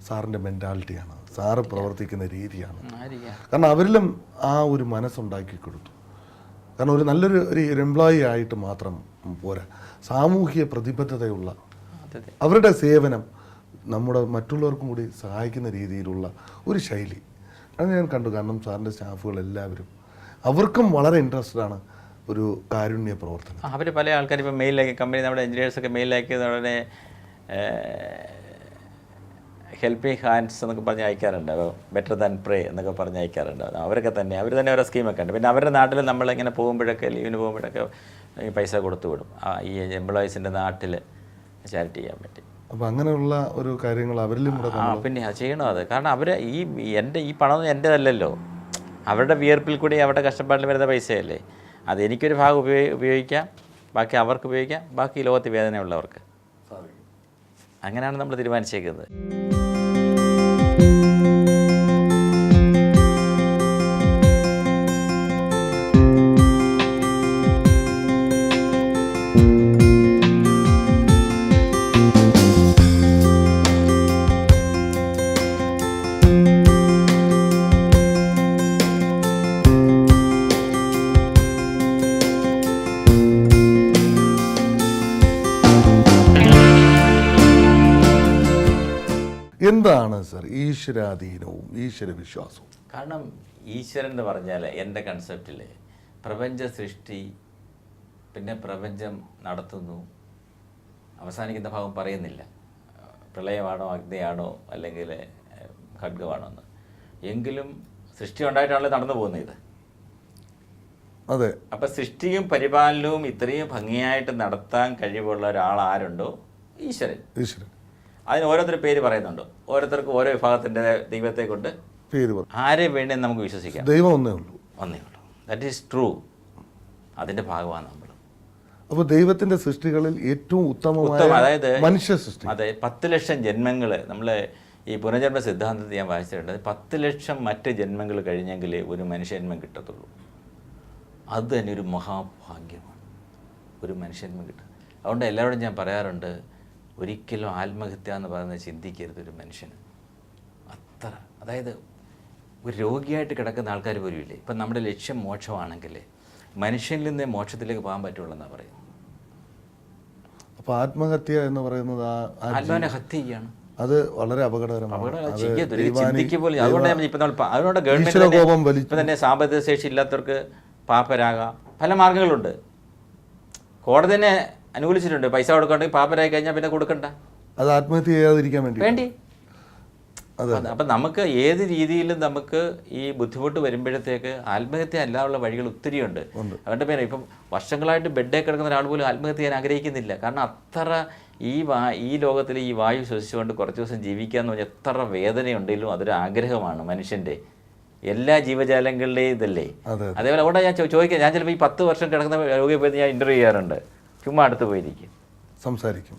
S1: സാറിൻ്റെ മെൻറ്റാലിറ്റിയാണ്, സാറ് പ്രവർത്തിക്കുന്ന രീതിയാണ്. കാരണം അവരിലും ആ ഒരു മനസ്സുണ്ടാക്കി കൊടുത്തു. കാരണം ഒരു നല്ലൊരു എംപ്ലോയി ആയിട്ട് മാത്രം പോരാ, സാമൂഹിക പ്രതിബദ്ധതയുള്ള അവരുടെ സേവനം നമ്മുടെ മറ്റുള്ളവർക്കും കൂടി സഹായിക്കുന്ന രീതിയിലുള്ള ഒരു ശൈലി അത് ഞാൻ കണ്ടു. കാരണം സാറിൻ്റെ സ്റ്റാഫുകൾ എല്ലാവരും അവർക്കും വളരെ ഇൻട്രസ്റ്റഡ് ആണ് ഒരു കാരുണ്യ പ്രവർത്തനം.
S2: അവർ പല ആൾക്കാർ ഇപ്പോൾ മെയിലയക്കി, കമ്പനി നമ്മുടെ എഞ്ചിനീയേഴ്സൊക്കെ മെയിലയക്കിയത് ഉടനെ ഹെൽപ്പിംഗ് ഹാൻഡ്സ് എന്നൊക്കെ പറഞ്ഞ് അയക്കാറുണ്ട്. അപ്പോൾ ബെറ്റർ ദാൻ പ്രേ എന്നൊക്കെ പറഞ്ഞ് അയക്കാറുണ്ട്. അവർ തന്നെ ഓരോ സ്കീമൊക്കെ ഉണ്ട്. പിന്നെ അവരുടെ നാട്ടിൽ നമ്മളിങ്ങനെ പോകുമ്പോഴൊക്കെ, ലീവിന് പോകുമ്പോഴൊക്കെ പൈസ കൊടുത്തു വിടും. ഈ എംപ്ലോയീസിൻ്റെ നാട്ടിൽ ചാരിറ്റി ചെയ്യാൻ പറ്റി.
S1: അപ്പോൾ അങ്ങനെയുള്ള ഒരു കാര്യങ്ങൾ അവരിലും കൂടെ
S2: പിന്നെ ചെയ്യണം അത്. കാരണം അവർ ഈ പണം എൻ്റെതല്ലല്ലോ, അവരുടെ വിയർപ്പിൽ കൂടി അവരുടെ കഷ്ടപ്പാടിൽ വരുന്ന പൈസയല്ലേ. അത് എനിക്കൊരു ഭാഗം ഉപയോഗിക്കാം, ബാക്കി അവർക്ക് ഉപയോഗിക്കാം, ബാക്കി ലോകത്ത് വേദനയുള്ളവർക്ക്. അങ്ങനെയാണ് നമ്മൾ തീരുമാനിച്ചേക്കുന്നത്.
S1: എന്താണ് സർ ഈശ്വരാധീനവും ഈശ്വരവിശ്വാസവും?
S2: കാരണം ഈശ്വരൻ എന്ന് പറഞ്ഞാൽ എൻ്റെ കൺസെപ്റ്റിൽ പ്രപഞ്ച സൃഷ്ടി, പിന്നെ പ്രപഞ്ചം നടത്തുന്നു, അവസാനിക്കുന്ന ഭാഗം പറയുന്നില്ല, പ്രളയമാണോ അഗ്നിയാണോ അല്ലെങ്കിൽ ഖഡ്ഗമാണോ എന്ന്. എങ്കിലും സൃഷ്ടി ഉണ്ടായിട്ടാണല്ലോ നടന്നു പോകുന്നത് ഇത്.
S1: അതെ.
S2: അപ്പം സൃഷ്ടിയും പരിപാലനവും ഇത്രയും ഭംഗിയായിട്ട് നടത്താൻ കഴിവുള്ള ഒരാൾ ആരുണ്ടോ? ഈശ്വരൻ.
S1: ഈശ്വരൻ.
S2: അതിന് ഓരോരുത്തർ പേര് പറയുന്നുണ്ടോ, ഓരോരുത്തർക്കും ഓരോ വിഭാഗത്തിൻ്റെ ദൈവത്തെ കൊണ്ട്
S1: പേര്
S2: ആരെ വേണ്ടി നമുക്ക് വിശ്വസിക്കാം.
S1: ദൈവം ഒന്നേ ഉള്ളൂ.
S2: That is true. അതിൻ്റെ ഭാഗമാണ് നമ്മൾ.
S1: അപ്പോൾ ദൈവത്തിൻ്റെ സൃഷ്ടികളിൽ ഏറ്റവും ഉത്തമമായ
S2: അതായത്
S1: മനുഷ്യ സൃഷ്ടി.
S2: അതെ, 10 ലക്ഷം ജന്മങ്ങൾ നമ്മൾ ഈ പുനർജന്മ സിദ്ധാന്തത്തിൽ ഞാൻ വായിച്ചിട്ടുണ്ട്. 10 ലക്ഷം മറ്റ് ജന്മങ്ങൾ കഴിഞ്ഞെങ്കിലേ ഒരു മനുഷ്യന്മം കിട്ടത്തുള്ളൂ. അത് തന്നെ ഒരു മഹാഭാഗ്യമാണ്, ഒരു മനുഷ്യന്മം കിട്ടും. അതുകൊണ്ട് എല്ലാവരോടും ഞാൻ പറയാറുണ്ട്, ഒരിക്കലും ആത്മഹത്യ എന്ന് പറയുന്നത് ചിന്തിക്കരുത് ഒരു മനുഷ്യന്. അത്ര, അതായത് ഒരു രോഗിയായിട്ട് കിടക്കുന്ന ആൾക്കാർ പോലും ഇല്ലേ. ഇപ്പം നമ്മുടെ ലക്ഷ്യം മോക്ഷമാണെങ്കിൽ മനുഷ്യനിൽ നിന്ന് മോക്ഷത്തിലേക്ക് പോകാൻ പറ്റുള്ളൂ എന്നാണ് പറയുന്നത്.
S1: അപ്പോൾ ആത്മഹത്യ എന്ന് പറയുന്നത്
S2: ആത്മാവിനെ ഹത്യ ചെയ്യാണ്.
S1: അത് വളരെ അപകടകരമാണ്.
S2: അതുകൊണ്ട് ഗവൺമെന്റ് ഇപ്പം തന്നെ സാമ്പത്തിക ശേഷി ഇല്ലാത്തവർക്ക് പാപ്പരാകാം, പല മാർഗങ്ങളുണ്ട്. കോടതി തന്നെ അനുകൂലിച്ചിട്ടുണ്ട്. പൈസ കൊടുക്കണമെങ്കിൽ പാപ്പരായി കഴിഞ്ഞാൽ പിന്നെ കൊടുക്കണ്ട.
S1: അത് ആത്മഹത്യ ചെയ്യാതിരിക്കാൻ വേണ്ടി.
S2: അപ്പം നമുക്ക് ഏത് രീതിയിലും നമുക്ക് ഈ ബുദ്ധിമുട്ട് വരുമ്പോഴത്തേക്ക് ആത്മഹത്യ അല്ലാതുള്ള വഴികൾ ഒത്തിരിയുണ്ട്. അവരുടെ പേര് ഇപ്പം വർഷങ്ങളായിട്ട് ബെഡേ കിടക്കുന്ന ഒരാൾ പോലും ആത്മഹത്യ ചെയ്യാൻ ആഗ്രഹിക്കുന്നില്ല. കാരണം അത്ര ഈ ലോകത്തിൽ ഈ വായു ശ്വസിച്ചുകൊണ്ട് കുറച്ച് ദിവസം ജീവിക്കുക എന്ന് പറഞ്ഞാൽ എത്ര വേദനയുണ്ടെങ്കിലും അതൊരു ആഗ്രഹമാണ് മനുഷ്യൻ്റെ. എല്ലാ ജീവജാലങ്ങളുടെയും ഇതല്ലേ. അതേപോലെ അവിടെ ഞാൻ ചോദിക്കാം, ഞാൻ ചിലപ്പോൾ ഈ 10 വർഷം കിടക്കുന്ന രോഗിയെ പോയി ഞാൻ ഇൻ്റർവ്യൂ ചെയ്യാറുണ്ട്. ചുമ്മാ അടുത്ത് പോയിരിക്കും, സംസാരിക്കും.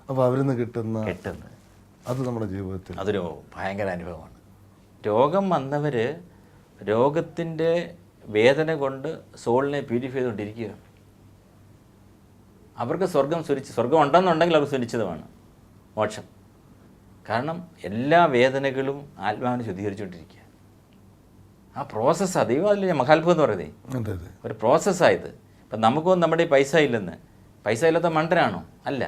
S1: അപ്പോൾ അവരിൽ നിന്ന് കിട്ടുന്ന അത് നമ്മുടെ ജീവിതത്തിൽ
S2: അതൊരു ഭയങ്കര അനുഭവമാണ്. രോഗം വന്നവർ രോഗത്തിൻ്റെ വേദന കൊണ്ട് സോളിനെ പ്യൂരിഫൈ ചെയ്തുകൊണ്ടിരിക്കുകയാണ്. അവർക്ക് സ്വർഗം ഉണ്ടെന്നുണ്ടെങ്കിൽ അവർ സുനിശ്ചിതമാണ് മോക്ഷം. കാരണം എല്ലാ വേദനകളും ആത്മാവിനെ ശുദ്ധീകരിച്ചുകൊണ്ടിരിക്കുക. ആ പ്രോസസ്സാണ്. ദൈവം അതിൽ മഹാത്ഭുതം എന്ന് പറയുന്നത് ഒരു പ്രോസസ്സായത്. ഇപ്പം നമുക്കൊന്നും നമ്മുടെ ഈ പൈസ ഇല്ലാത്ത മണ്ടനാണോ? അല്ല.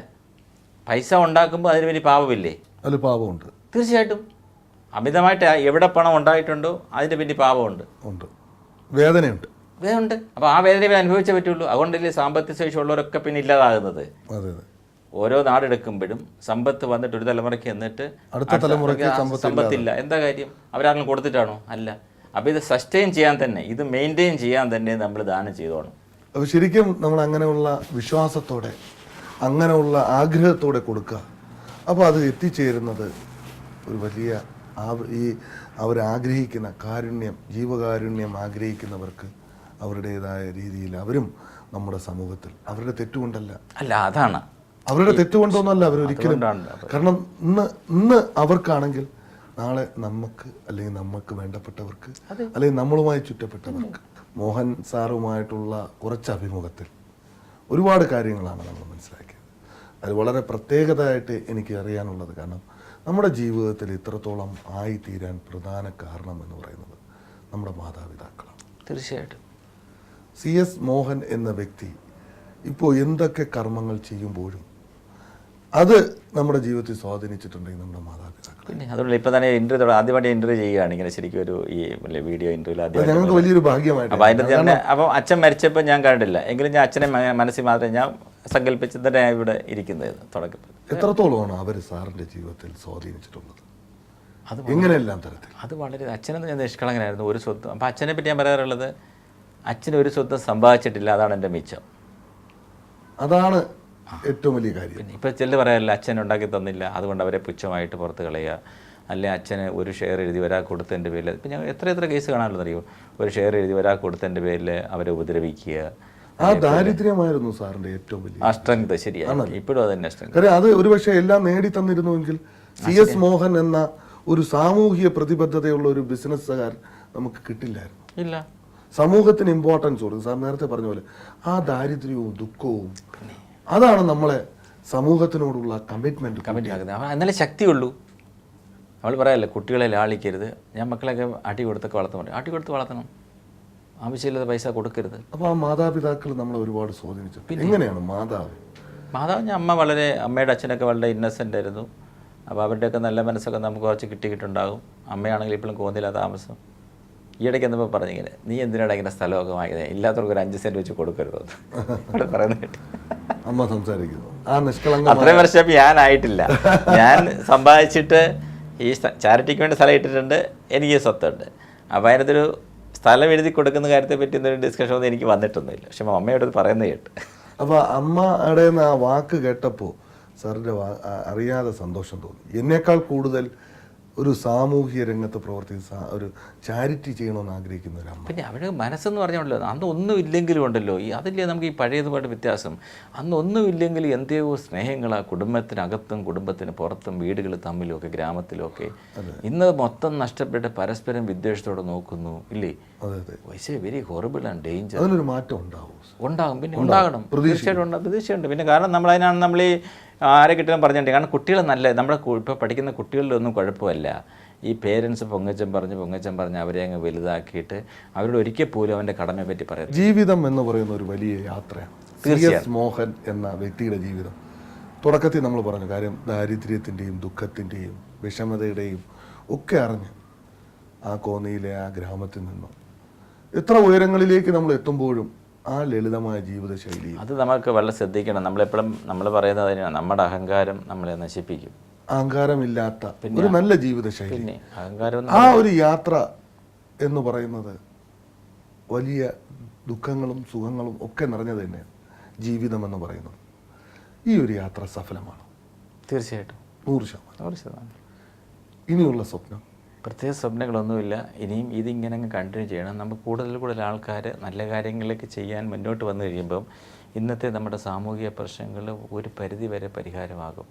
S2: പൈസ ഉണ്ടാക്കുമ്പോൾ അതിന് വലിയ പാപമില്ലേ?
S1: അതിൽ പാപമുണ്ട്,
S2: തീർച്ചയായിട്ടും. അമിതമായിട്ട് എവിടെ പണം ഉണ്ടായിട്ടുണ്ടോ അതിൻ്റെ പിന്നെ പാപമുണ്ട്,
S1: വേദനയുണ്ട്.
S2: അപ്പോൾ ആ വേദന അനുഭവിച്ചേ പറ്റുള്ളൂ. അതുകൊണ്ടല്ലേ സാമ്പത്തിക ശേഷി ഉള്ളവരൊക്കെ പിന്നെ ഇല്ലാതാകുന്നത്. ഓരോ നാടെടുക്കുമ്പോഴും സമ്പത്ത് വന്നിട്ട് ഒരു തലമുറയ്ക്ക് എന്നിട്ട്
S1: അടുത്ത തലമുറയ്ക്ക്
S2: സമ്പത്തില്ല. എന്താ കാര്യം? അവരാരെങ്കിലും കൊടുത്തിട്ടാണോ? അല്ല. അപ്പോൾ ഇത് സസ്റ്റെയിൻ ചെയ്യാൻ തന്നെ, ഇത് മെയിൻറ്റെയിൻ ചെയ്യാൻ തന്നെ നമ്മൾ ദാനം ചെയ്തോണം.
S1: അപ്പോൾ ശരിക്കും നമ്മൾ അങ്ങനെയുള്ള വിശ്വാസത്തോടെ, അങ്ങനെയുള്ള ആഗ്രഹത്തോടെ കൊടുക്കുക. അപ്പോൾ അത് എത്തിച്ചേരുന്നത് ഒരു വലിയ അവരാഗ്രഹിക്കുന്ന കാരുണ്യം, ജീവകാരുണ്യം ആഗ്രഹിക്കുന്നവർക്ക് അവരുടേതായ രീതിയിൽ അവരും നമ്മുടെ സമൂഹത്തിൽ അവരുടെ തെറ്റുകൊണ്ടല്ല,
S2: അതാണ്
S1: അവരുടെ തെറ്റുകൊണ്ടൊന്നുമല്ല അവരൊരിക്കലും. കാരണം ഇന്ന് അവർക്കാണെങ്കിൽ നാളെ നമുക്ക് അല്ലെങ്കിൽ നമുക്ക് വേണ്ടപ്പെട്ടവർക്ക് അല്ലെങ്കിൽ നമ്മളുമായി ചുറ്റപ്പെട്ടവർക്ക്. മോഹൻ സാറുമായിട്ടുള്ള കുറച്ച് അഭിമുഖത്തിൽ ഒരുപാട് കാര്യങ്ങളാണ് നമ്മൾ മനസ്സിലാക്കിയത്. അത് വളരെ പ്രത്യേകതയായിട്ട് എനിക്ക് അറിയാനുള്ളത്, കാരണം നമ്മുടെ ജീവിതത്തിൽ ഇത്രത്തോളം ആയിത്തീരാൻ പ്രധാന കാരണം എന്ന് പറയുന്നത് നമ്മുടെ മാതാപിതാക്കളാണ്.
S2: തീർച്ചയായിട്ടും.
S1: CS മോഹൻ എന്ന വ്യക്തി ഇപ്പോൾ എന്തൊക്കെ കർമ്മങ്ങൾ ചെയ്യുമ്പോഴും അത് നമ്മുടെ ജീവിതത്തിൽ സ്വാധീനിച്ചിട്ടുണ്ടെങ്കിൽ നമ്മുടെ മാതാപിതാക്കൾ.
S2: പിന്നെ അതുകൊണ്ട് ഇപ്പം തന്നെ ഇൻ്റർവ്യൂ ആദ്യമായിട്ട് ഇൻ്റർവ്യൂ ചെയ്യുകയാണ് ഇങ്ങനെ ശരിക്കും ഒരു ഈ വീഡിയോ ഇൻ്റർവ്യൂവിൽ ആദ്യം.
S1: ഞങ്ങൾക്ക് വലിയൊരു ഭാഗ്യമായിട്ട്.
S2: അപ്പോൾ അതിൻ്റെ തന്നെ അപ്പം അച്ഛൻ മരിച്ചപ്പോൾ ഞാൻ കണ്ടില്ല, എങ്കിലും ഞാൻ അച്ഛനെ മനസ്സിൽ മാത്രമേ ഞാൻ സങ്കല്പിച്ചിട്ട് ഞാൻ ഇവിടെ ഇരിക്കുന്നത് തുടക്കത്തിൽ.
S1: എത്രത്തോളമാണ് അവർ സാറിൻ്റെ ജീവിതത്തിൽ സ്വാധീനിച്ചിട്ടുള്ളത്? അത് എങ്ങനെയെല്ലാം തരത്തിൽ?
S2: അത് വളരെ അച്ഛനെന്ന് ഞാൻ നിഷ്കളങ്കനായിരുന്നു. ഒരു സ്വത്ത്, അപ്പം അച്ഛനെ പറ്റി ഞാൻ പറയാറുള്ളത്, അച്ഛന് ഒരു സ്വത്തും സമ്പാദിച്ചിട്ടില്ല, അതാണ് എൻ്റെ മിച്ചം.
S1: അതാണ് ഏറ്റവും വലിയ കാര്യം.
S2: പിന്നെ ഇപ്പോൾ ചിലർ പറയാറില്ല അച്ഛൻ ഉണ്ടാക്കി തന്നില്ല അതുകൊണ്ട് അവരെ പുച്ഛമായിട്ട് പുറത്ത് കളയുക, അല്ലെ അച്ഛന് ഒരു ഷെയർ എഴുതി ഒരാൾ കൊടുത്തതിൻ്റെ പേരിൽ. ഇപ്പം ഞാൻ എത്ര കേസ് കാണാമല്ലോ അറിയോ, ഒരു ഷെയർ എഴുതി ഒരാൾ കൊടുത്തതിൻ്റെ പേരിൽ അവരെ ഉപദ്രവിക്കുക.
S1: ആ ദാരിദ്ര്യമായിരുന്നു സാറിന്റെ ഏറ്റവും വലിയ
S2: സ്ട്രെങ്ത്. ശരിയാണ്, ഇപ്പോഴും അത് തന്നെ സ്ട്രെങ്ത്.
S1: കാര്യം അത് ഒരുപക്ഷെ എല്ലാം നേടി തന്നിരുന്നുവെങ്കിൽ CS മോഹൻ എന്ന ഒരു സാമൂഹിക പ്രതിബദ്ധതയുള്ള ഒരു ബിസിനസ്സുകാർ നമുക്ക് കിട്ടില്ലായിരുന്നു.
S2: ഇല്ല. സമൂഹത്തിന്
S1: ഇമ്പോർട്ടൻസ് കൊടുക്കും. സാർ നേരത്തെ പറഞ്ഞ പോലെ ആ ദാരിദ്ര്യവും ദുഃഖവും അതാണ് നമ്മളെ സമൂഹത്തിനോടുള്ള കമ്മിറ്റ്മെന്റ്
S2: ആക്കുന്നത്. എന്നാലേ ശക്തിയുള്ളൂ. നമ്മൾ പറയാമല്ലോ കുട്ടികളെ ലാളിക്കരുത്. ഞാൻ മക്കളെയൊക്കെ അടി കൊടുത്തൊക്കെ വളർത്തുന്നുണ്ട്. അടി കൊടുത്ത് വളർത്തണം, ആവശ്യമില്ലാത്ത പൈസ കൊടുക്കരുത്.
S1: അപ്പോൾ ആ മാതാപിതാക്കൾ നമ്മളെ ഒരുപാട് സ്വാധീനിച്ചു. എങ്ങനെയാണ് മാതാവ്?
S2: ഞാൻ അമ്മയുടെ അച്ഛനൊക്കെ വളരെ ഇന്നസെൻ്റ് ആയിരുന്നു. അപ്പോൾ അവരുടെയൊക്കെ നല്ല മനസ്സൊക്കെ നമുക്ക് കുറച്ച് കിട്ടിയിട്ടുണ്ടാകും. അമ്മയാണെങ്കിൽ ഇപ്പോഴും കോന്നില്ല താമസം. ഈയിടയ്ക്ക് എന്നപ്പോൾ പറഞ്ഞിങ്ങനെ, നീ എന്തിനാണ് ഇങ്ങനെ സ്ഥലമൊക്കെ വാങ്ങിയത്, ഇല്ലാത്തവർക്ക് ഒരു 5 സെൻറ്റ് വെച്ച് കൊടുക്കരുത് അവിടെ പറയുന്നത് കേട്ട്
S1: അമ്മ സംസാരിക്കുന്നു. ആ നിഷ്കളങ്ക
S2: അത്രയും വർഷം ഞാനായിട്ടില്ല. ഞാൻ സമ്പാദിച്ചിട്ട് ഈ ചാരിറ്റിക്ക് വേണ്ടി സ്ഥലം ഇട്ടിട്ടുണ്ട്, എനിക്ക് സ്വത്തുണ്ട്. അപ്പോൾ അതിനകത്തൊരു സ്ഥലം എഴുതി കൊടുക്കുന്ന കാര്യത്തെ പറ്റി ഒരു ഡിസ്കഷൻ ഒന്നും എനിക്ക് വന്നിട്ടൊന്നുമില്ല. പക്ഷെ അമ്മയോട് പറയുന്നത് കേട്ട്.
S1: അപ്പോൾ അമ്മയുടെ ആ വാക്ക് കേട്ടപ്പോൾ സാറിൻ്റെ അറിയാതെ സന്തോഷം തോന്നി. എന്നേക്കാൾ കൂടുതൽ ഒരു സാമൂഹിക രംഗത്ത് പ്രവർത്തിച്ച് ഒരു ചാരിറ്റി ചെയ്യണമെന്ന് ആഗ്രഹിക്കുന്ന ഒരു അമ്മ.
S2: പിന്നെ അവരുടെ മനസ്സെന്ന് പറഞ്ഞുകൊണ്ടല്ലോ, അന്ന് ഒന്നും ഇല്ലെങ്കിലും ഉണ്ടല്ലോ, അതില്ലേ നമുക്ക് ഈ പഴയതുമായിട്ട് വ്യത്യാസം. അന്ന് ഒന്നും ഇല്ലെങ്കിലും എന്തെയോ സ്നേഹങ്ങളാണ് കുടുംബത്തിനകത്തും കുടുംബത്തിന് പുറത്തും, വീടുകൾ തമ്മിലുമൊക്കെ ഗ്രാമത്തിലൊക്കെ. ഇന്ന് മൊത്തം നഷ്ടപ്പെട്ട് പരസ്പരം വിദ്വേഷത്തോടെ നോക്കുന്നു, ഇല്ലേ? Wise very horrible and danger.
S1: അതിനൊരു മാറ്റം ഉണ്ടാകും.
S2: പിന്നെ ഉണ്ടാകണം, തീർച്ചയായിട്ടും പ്രതീക്ഷയുണ്ട്. പിന്നെ കാരണം അതിനാണ് നമ്മൾ ഈ ആരെ കിട്ടാൻ പറഞ്ഞിട്ടുണ്ട്. കാരണം കുട്ടികൾ നമ്മുടെ ഇപ്പോൾ പഠിക്കുന്ന കുട്ടികളിലൊന്നും കുഴപ്പമില്ല. ഈ പേരൻസ് പൊങ്ങച്ചം പറഞ്ഞ് അവരെ അങ്ങ് വലുതാക്കിയിട്ട് അവരോട് ഒരിക്കൽ പോലും അവൻ്റെ കടമയെ പറ്റി പറയാം.
S1: ജീവിതം എന്ന് പറയുന്ന ഒരു വലിയ യാത്രയാണ്. CS മോഹൻ എന്ന വ്യക്തിയുടെ ജീവിതം തുടക്കത്തിൽ നമ്മൾ പറഞ്ഞു കാര്യം ദാരിദ്ര്യത്തിൻ്റെയും ദുഃഖത്തിൻ്റെയും വിഷമതയുടെയും ഒക്കെ അറിഞ്ഞ് ആ കോന്നിയിലെ ആ ഗ്രാമത്തിൽ നിന്നും എത്ര ഉയരങ്ങളിലേക്ക് നമ്മൾ എത്തുമ്പോഴും ആ ലളിതമായ ജീവിതശൈലി
S2: അത് നമുക്ക് വളരെ ശ്രദ്ധിക്കണം. നമ്മളെപ്പോഴും നമ്മൾ പറയുന്നത് അതിനാണ്, നമ്മുടെ അഹങ്കാരം നമ്മളെ നശിപ്പിക്കും.
S1: അഹങ്കാരമില്ലാത്ത ഒരു നല്ല ജീവിതശൈലി,
S2: പിന്നെ അഹങ്കാരം
S1: ആ ഒരു യാത്ര എന്ന് പറയുന്നത് വലിയ ദുഃഖങ്ങളും സുഖങ്ങളും ഒക്കെ നിറഞ്ഞത് തന്നെയാണ് ജീവിതം എന്ന് പറയുന്നത്. ഈ ഒരു യാത്ര സഫലമാണ്
S2: തീർച്ചയായിട്ടും,
S1: 100%. ഇനിയുള്ള സ്വപ്നം
S2: പ്രത്യേക സ്വപ്നങ്ങളൊന്നുമില്ല. ഇനിയും ഇതിങ്ങനെ അങ്ങ് കണ്ടിന്യൂ ചെയ്യണം. നമുക്ക് കൂടുതൽ ആൾക്കാർ നല്ല കാര്യങ്ങളിലേക്ക് ചെയ്യാൻ മുന്നോട്ട് വന്നു കഴിയുമ്പം ഇന്നത്തെ നമ്മുടെ സാമൂഹിക പ്രശ്നങ്ങൾ ഒരു പരിധി വരെ പരിഹാരമാകും.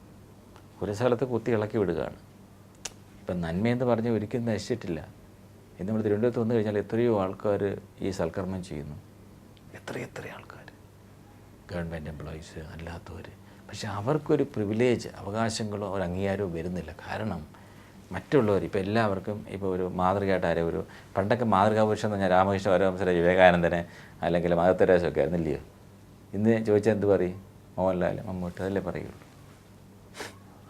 S2: ഒരു സ്ഥലത്ത് കുത്തി ഇളക്കി വിടുകയാണ്. ഇപ്പം നന്മയെന്ന് പറഞ്ഞ് ഒരിക്കലും നശിച്ചിട്ടില്ല. ഇന്ന് നമ്മൾ തിരുവനന്തപുരത്ത് വന്നു കഴിഞ്ഞാൽ എത്രയോ ആൾക്കാർ ഈ സൽക്കർമ്മം ചെയ്യുന്നു. എത്ര ആൾക്കാർ, ഗവൺമെൻറ് എംപ്ലോയീസ് അല്ലാത്തവർ. പക്ഷെ അവർക്കൊരു പ്രിവിലേജ്, അവകാശങ്ങളോ ഒരു അംഗീകാരമോ വരുന്നില്ല. കാരണം മറ്റുള്ളവർ ഇപ്പോൾ എല്ലാവർക്കും ഇപ്പോൾ ഒരു മാതൃകയായിട്ട് ആരോ ഒരു പണ്ടൊക്കെ മാതൃകാ പുരുഷൻ എന്ന് പറഞ്ഞാൽ രാമകൃഷ്ണ പരമഹംസരെ, വിവേകാനന്ദനെ അല്ലെങ്കിൽ മദർ തെരേസയൊക്കെ ആയിരുന്നില്ലയോ? ഇന്ന് ചോദിച്ചാൽ എന്ത് പറയും? മോഹൻലാൽ, മമ്മൂട്ടി, അതല്ലേ പറയുള്ളൂ.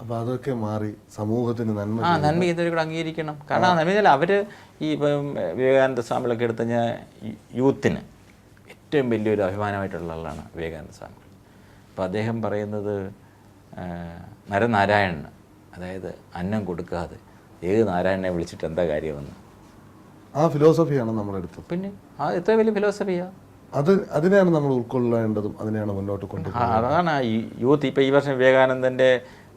S1: അപ്പോൾ അതൊക്കെ മാറി സമൂഹത്തിന്
S2: നന്മ ഇതൊരു കൂടെ അംഗീകരിക്കണം. കാരണം നന്മ അവർ ഈ ഇപ്പം വിവേകാനന്ദ സ്വാമികളൊക്കെ എടുത്ത് കഴിഞ്ഞാൽ യൂത്തിന് ഏറ്റവും വലിയൊരു അഭിമാനമായിട്ടുള്ള ആളാണ് വിവേകാനന്ദ സ്വാമികൾ. അപ്പോൾ അദ്ദേഹം പറയുന്നത് നരനാരായണന്, അതായത് അന്നം കൊടുക്കാതെ ഏത് നാരായണനെ വിളിച്ചിട്ട് എന്താ കാര്യമെന്ന്.
S1: ആ ഫിലോസഫിയാണ് നമ്മളെടുത്തത്.
S2: പിന്നെ എത്ര വലിയ ഫിലോസഫിയാണ്
S1: അതിനെയാണ് നമ്മൾ ഉൾക്കൊള്ളേണ്ടതും അതിനെയാണ് മുന്നോട്ട് കൊണ്ടുപോകുന്നത്.
S2: അതാണ് ഈ യൂത്ത്. ഇപ്പോൾ ഈ വർഷം വിവേകാനന്ദൻ്റെ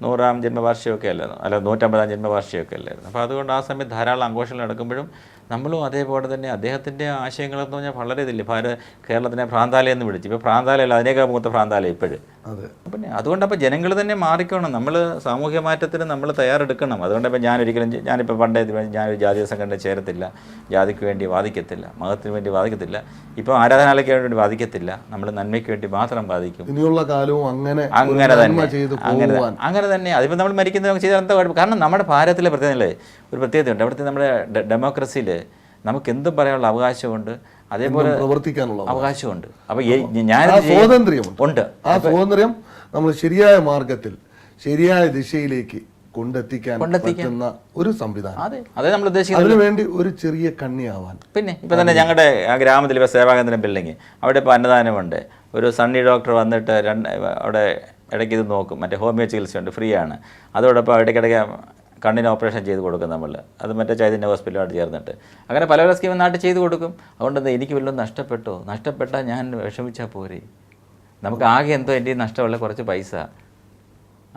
S2: 100ാം ജന്മവാർഷികമൊക്കെ അല്ലായിരുന്നു, അല്ല 150ാം ജന്മവാർഷികമൊക്കെ അല്ലായിരുന്നു. അപ്പോൾ അതുകൊണ്ട് ആ സമയത്ത് ധാരാളം ആഘോഷങ്ങൾ നടക്കുമ്പോഴും നമ്മളും അതേപോലെ തന്നെ അദ്ദേഹത്തിൻ്റെ ആശയങ്ങളെന്ന് പറഞ്ഞാൽ വളരെ ഇതില്ല. കേരളത്തിനെ ഭ്രാന്താലയം എന്ന് വിളിച്ചു. ഇപ്പോൾ ഭ്രാന്താലയമല്ല, അതിനേക്കാൾ മൂത്ത ഭ്രാന്താലയം ഇപ്പോഴും
S1: അതെ.
S2: പിന്നെ അതുകൊണ്ട് അപ്പോൾ ജനങ്ങൾ തന്നെ മാറിക്കണം. നമ്മൾ സാമൂഹ്യ മാറ്റത്തിന് നമ്മൾ തയ്യാറെടുക്കണം. അതുകൊണ്ടിപ്പോൾ ഞാനിപ്പോൾ പണ്ടേ ഞാനൊരു ജാതീയ സംഘടന ചേരത്തില്ല, ജാതിക്ക് വേണ്ടി വാദിക്കത്തില്ല, മതത്തിന് വേണ്ടി വാദിക്കത്തില്ല, ഇപ്പോൾ ആരാധനാലയ്ക്ക് വേണ്ടി വാദിക്കത്തില്ല, നമ്മൾ നന്മയ്ക്ക് വേണ്ടി മാത്രം വാദിക്കും.
S1: ഇനിയുള്ള കാലവും അങ്ങനെ
S2: തന്നെ. അതിപ്പോൾ നമ്മൾ മരിക്കുന്ന ചെയ്താൽ എന്താ കുഴപ്പം? കാരണം നമ്മുടെ ഭാരതത്തിലെ ഒരു പ്രത്യേകതയുണ്ട്. അവിടുത്തെ നമ്മുടെ ഡെമോക്രസിയിൽ നമുക്ക് എന്തും പറയാനുള്ള അവകാശമുണ്ട്, അതേപോലെ
S1: പ്രവർത്തിക്കാനുള്ള
S2: അവകാശമുണ്ട്. അപ്പോൾ ഞാൻ
S1: സ്വാതന്ത്ര്യമുണ്ട്. ആ സ്വാതന്ത്ര്യം നമ്മൾ ശരിയായ മാർഗത്തിൽ ശരിയായ ദിശയിലേക്ക് കൊണ്ടെത്തിക്കാൻ പറ്റുന്ന ഒരു സംവിധാനം.
S2: അതെ നമ്മൾ ഉദ്ദേശിക്കുന്നത്.
S1: അതിനുവേണ്ടി ഒരു ചെറിയ കണ്ണിയാവാൻ.
S2: പിന്നെ ഇപ്പം തന്നെ ഞങ്ങളുടെ ഗ്രാമത്തിൽ ഇപ്പോൾ സേവാകേന്ദ്രം ബിൽഡിങ്, അവിടെ ഇപ്പോൾ അന്നദാനമുണ്ട്. ഒരു സണ്ണി ഡോക്ടർ വന്നിട്ട് അവിടെ ഇടയ്ക്ക് ഇത് നോക്കും. മറ്റേ ഹോമിയോ ചികിത്സയുണ്ട്, ഫ്രീ ആണ്. അതോടൊപ്പം ഇടയ്ക്കിടയ്ക്ക് കണ്ണിന് ഓപ്പറേഷൻ ചെയ്ത് കൊടുക്കും നമ്മൾ. അത് മറ്റേ ചൈതന്യ ഹോസ്പിറ്റലുമായിട്ട് ചേർന്നിട്ട് അങ്ങനെ പല പല സ്കീമും നാട്ടിൽ ചെയ്ത് കൊടുക്കും. അതുകൊണ്ട് എനിക്ക് വല്ലതും നഷ്ടപ്പെട്ടാൽ ഞാൻ വിഷമിച്ചാൽ പോരെ. നമുക്ക് ആകെ എന്തോ എൻ്റെ നഷ്ടമുള്ള കുറച്ച് പൈസ,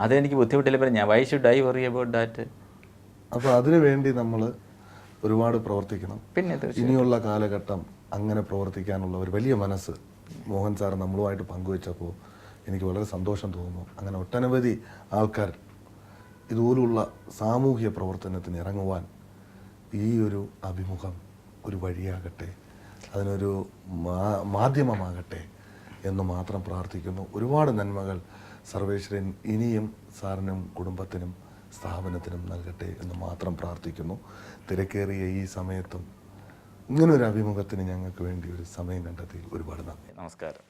S2: അതെനിക്ക് ബുദ്ധിമുട്ടില്ല. ഞാൻ why should I worry about that?
S1: അപ്പോൾ അതിനു വേണ്ടി നമ്മൾ ഒരുപാട് പ്രവർത്തിക്കണം.
S2: പിന്നെ
S1: ഇനിയുള്ള കാലഘട്ടം അങ്ങനെ പ്രവർത്തിക്കാനുള്ള ഒരു വലിയ മനസ്സ് മോഹൻ സാർ നമ്മളുമായിട്ട് പങ്കുവെച്ചപ്പോൾ എനിക്ക് വളരെ സന്തോഷം തോന്നുന്നു. അങ്ങനെ ഒട്ടനവധി ആൾക്കാർ ഇതുപോലുള്ള സാമൂഹ്യ പ്രവർത്തനത്തിന് ഇറങ്ങുവാൻ ഈ ഒരു അഭിമുഖം ഒരു വഴിയാകട്ടെ, അതിനൊരു മാധ്യമമാകട്ടെ എന്ന് മാത്രം പ്രാർത്ഥിക്കുന്നു. ഒരുപാട് നന്മകൾ സർവേശ്വരൻ ഇനിയും സാറിനും കുടുംബത്തിനും സ്ഥാപനത്തിനും നൽകട്ടെ എന്ന് മാത്രം പ്രാർത്ഥിക്കുന്നു. തിരക്കേറിയ ഈ സമയത്തും ഇങ്ങനൊരു അഭിമുഖത്തിന് ഞങ്ങൾക്ക് വേണ്ടി ഒരു സമയം കണ്ടെത്തി ഒരുപാട് നന്ദി.
S2: നമസ്കാരം.